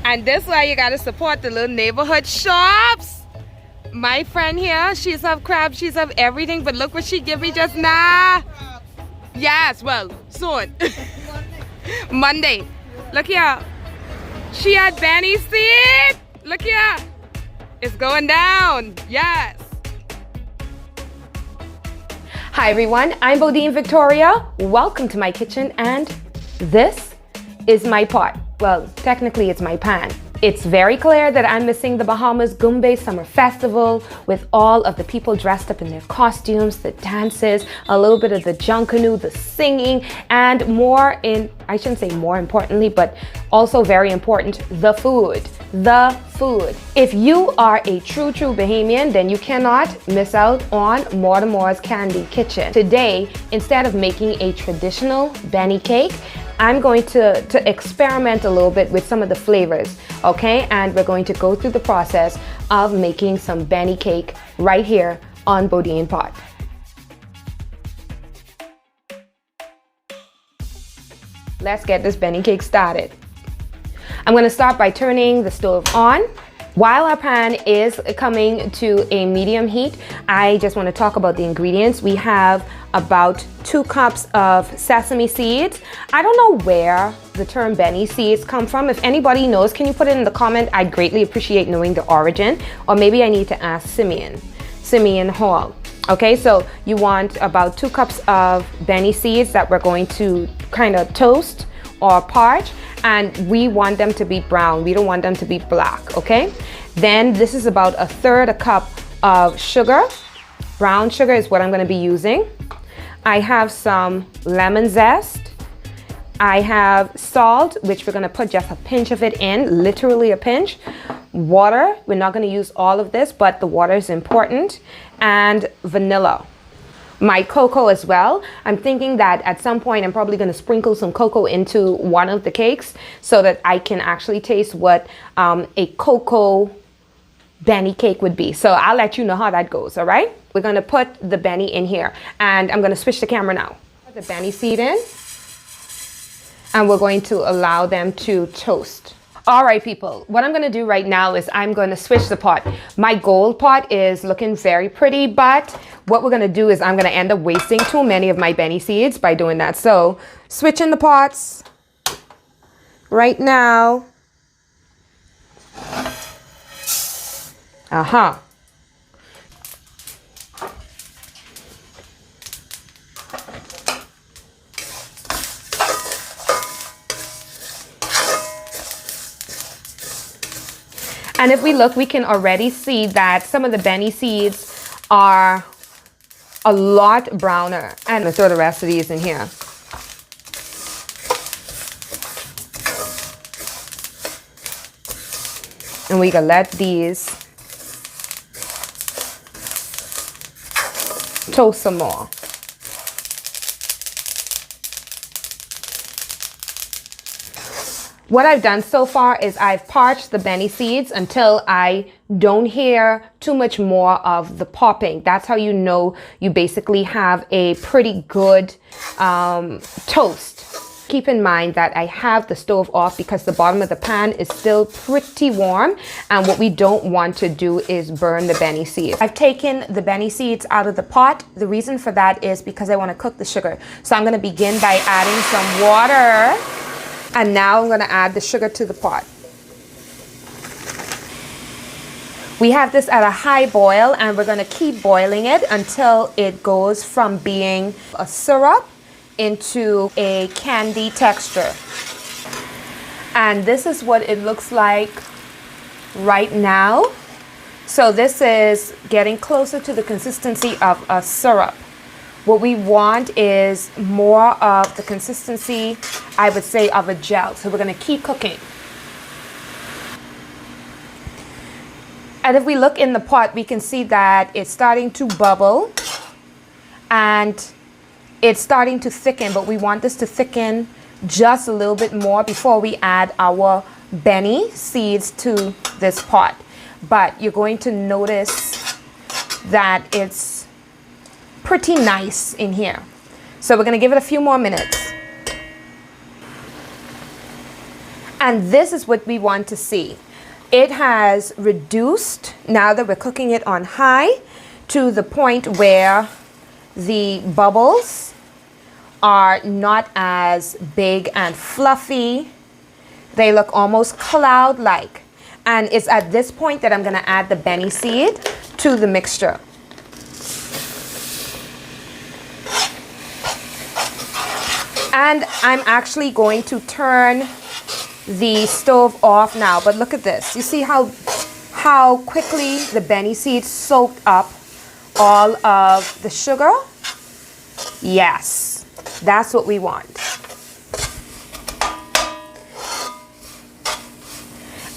And this why you gotta support the little neighborhood shops. My friend here, she's have crabs, she's have everything, but look what she give me just now. Yes, well, soon. Monday. Look here. She had Benny seed. Look here. It's going down. Yes. Hi everyone, I'm Bodine Victoria. Welcome to my kitchen, and this is my pot. Well, technically it's my pan. It's very clear that I'm missing the Bahamas Goombay Summer Festival with all of the people dressed up in their costumes, the dances, a little bit of the junkanoo, the singing, and more I shouldn't say more importantly, but also very important, the food. The food. If you are a true Bahamian, then you cannot miss out on Mortimor's Candy Kitchen. Today, instead of making a traditional Benny cake, I'm going to experiment a little bit with some of the flavors, okay? And we're going to go through the process of making some Benny cake right here on BodinePot. Let's get this Benny cake started. I'm going to start by turning the stove on. While our pan is coming to a medium heat, I just want to talk about the ingredients. We have about 2 cups of sesame seeds. I don't know where the term Benny seeds come from. If anybody knows, can you put it in the comment? I'd greatly appreciate knowing the origin. Or maybe I need to ask Simeon Hall. Okay, so you want about 2 cups of Benny seeds that we're going to kind of toast or parch. And we want them to be brown. We don't want them to be black, okay? Then this is about 1/3 cup of sugar. Brown sugar is what I'm gonna be using. I have some lemon zest. I have salt, which we're gonna put just a pinch of it in, literally a pinch. Water, we're not gonna use all of this, but the water is important. And vanilla. My cocoa as well. I'm thinking that at some point I'm probably going to sprinkle some cocoa into one of the cakes so that I can actually taste what a cocoa Benny cake would be. So I'll let you know how that goes, all right? We're going to put the Benny in here, and I'm going to switch the camera now. Put the Benny seed in, and we're going to allow them to toast. All right, people, what I'm gonna do right now is I'm gonna switch the pot. My gold pot is looking very pretty, but what we're gonna do is I'm gonna end up wasting too many of my Benny seeds by doing that. So, switching the pots right now. And if we look, we can already see that some of the Benny seeds are a lot browner. And let's throw the rest of these in here. And we can let these toast some more. What I've done so far is I've parched the Benny seeds until I don't hear too much more of the popping. That's how you know you basically have a pretty good toast. Keep in mind that I have the stove off because the bottom of the pan is still pretty warm, and what we don't want to do is burn the Benny seeds. I've taken the Benny seeds out of the pot. The reason for that is because I want to cook the sugar. So I'm going to begin by adding some water. And now I'm going to add the sugar to the pot. We have this at a high boil, and we're going to keep boiling it until it goes from being a syrup into a candy texture. And this is what it looks like right now. So this is getting closer to the consistency of a syrup. What we want is more of the consistency, I would say, of a gel. So we're going to keep cooking. And if we look in the pot, we can see that it's starting to bubble and it's starting to thicken, but we want this to thicken just a little bit more before we add our Benny seeds to this pot. But you're going to notice that it's pretty nice in here. So we're going to give it a few more minutes. And this is what we want to see. It has reduced, now that we're cooking it on high, to the point where the bubbles are not as big and fluffy. They look almost cloud-like. And it's at this point that I'm going to add the Benny seed to the mixture. And I'm actually going to turn the stove off now. But look at this. You see how quickly the Benny seed soaked up all of the sugar? Yes, that's what we want.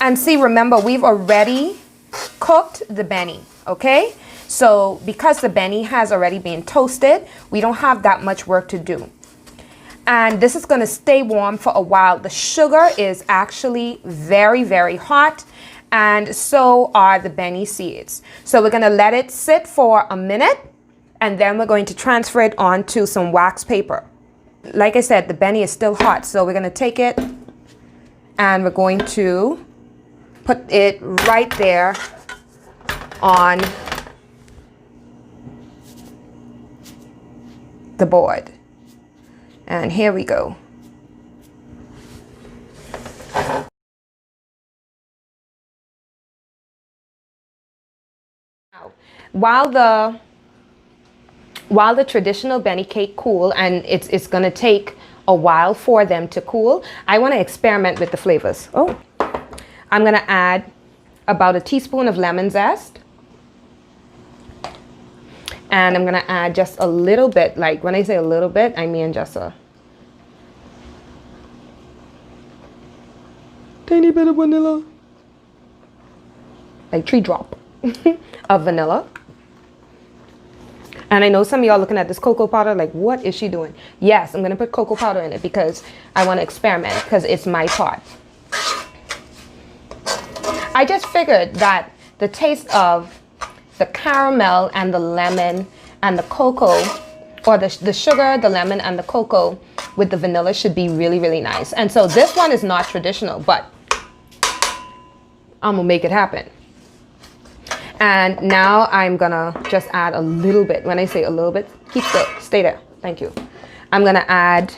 And see, remember, we've already cooked the Benny, okay? So because the Benny has already been toasted, we don't have that much work to do. And this is going to stay warm for a while. The sugar is actually very, very hot, and so are the Benny seeds. So we're going to let it sit for a minute, and then we're going to transfer it onto some wax paper. Like I said, the Benny is still hot, so we're going to take it and we're going to put it right there on the board. And here we go. Now, while the traditional Benny cake cool, and it's going to take a while for them to cool, I want to experiment with the flavors. Oh, I'm going to add about a teaspoon of lemon zest. And I'm going to add just a little bit, like when I say a little bit, I mean just a tiny bit of vanilla. Like 3 drops of vanilla. And I know some of y'all looking at this cocoa powder like, what is she doing? Yes, I'm going to put cocoa powder in it because I want to experiment, because it's my pot. I just figured that the taste of the caramel and the lemon and the cocoa, or the sugar, the lemon, and the cocoa with the vanilla should be really, really nice. And so this one is not traditional, but I'm gonna make it happen. And now I'm gonna just add a little bit. When I say a little bit, keep still, stay there. Thank you. I'm gonna add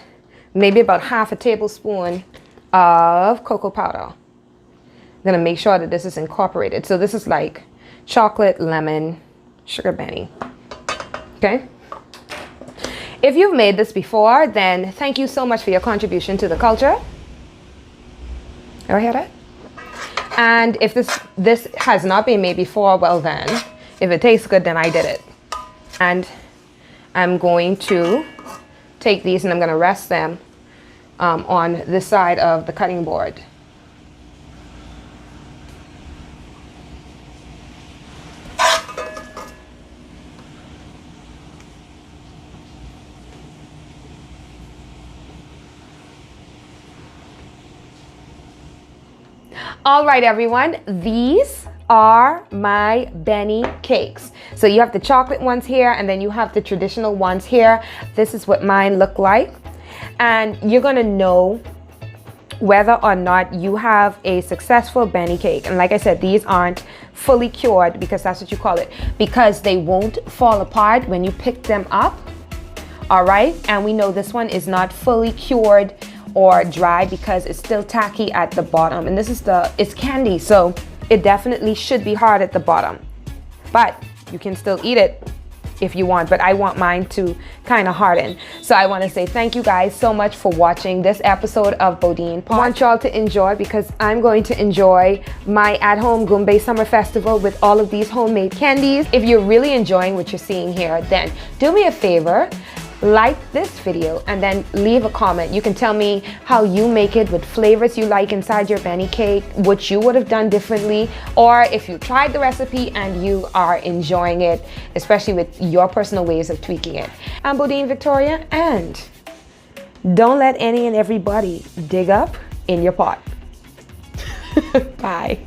maybe about half a tablespoon of cocoa powder. I'm gonna make sure that this is incorporated. So this is like chocolate, lemon, sugar Benny. Okay? If you've made this before, then thank you so much for your contribution to the culture. Ever hear that? And if this has not been made before, well then, if it tastes good, then I did it. And I'm going to take these and I'm going to rest them on this side of the cutting board. All right, everyone, these are my Benny cakes. So you have the chocolate ones here, and then you have the traditional ones here. This is what mine look like. And you're gonna know whether or not you have a successful Benny cake. And like I said, these aren't fully cured, because that's what you call it, because they won't fall apart when you pick them up. All right, and we know this one is not fully cured or dry because it's still tacky at the bottom, and this is it's candy, so it definitely should be hard at the bottom, but you can still eat it if you want, but I want mine to kind of harden. So I want to say thank you guys so much for watching this episode of BodinePot. I want y'all to enjoy, because I'm going to enjoy my at-home Goombay Summer Festival with all of these homemade candies. If you're really enjoying what you're seeing here, then do me a favor, like this video and then leave a comment. You can tell me how you make it, with flavors you like inside your Benny cake, what you would have done differently, or if you tried the recipe and you are enjoying it, especially with your personal ways of tweaking it. I'm Bodine Victoria, and don't let any and everybody dig up in your pot. Bye.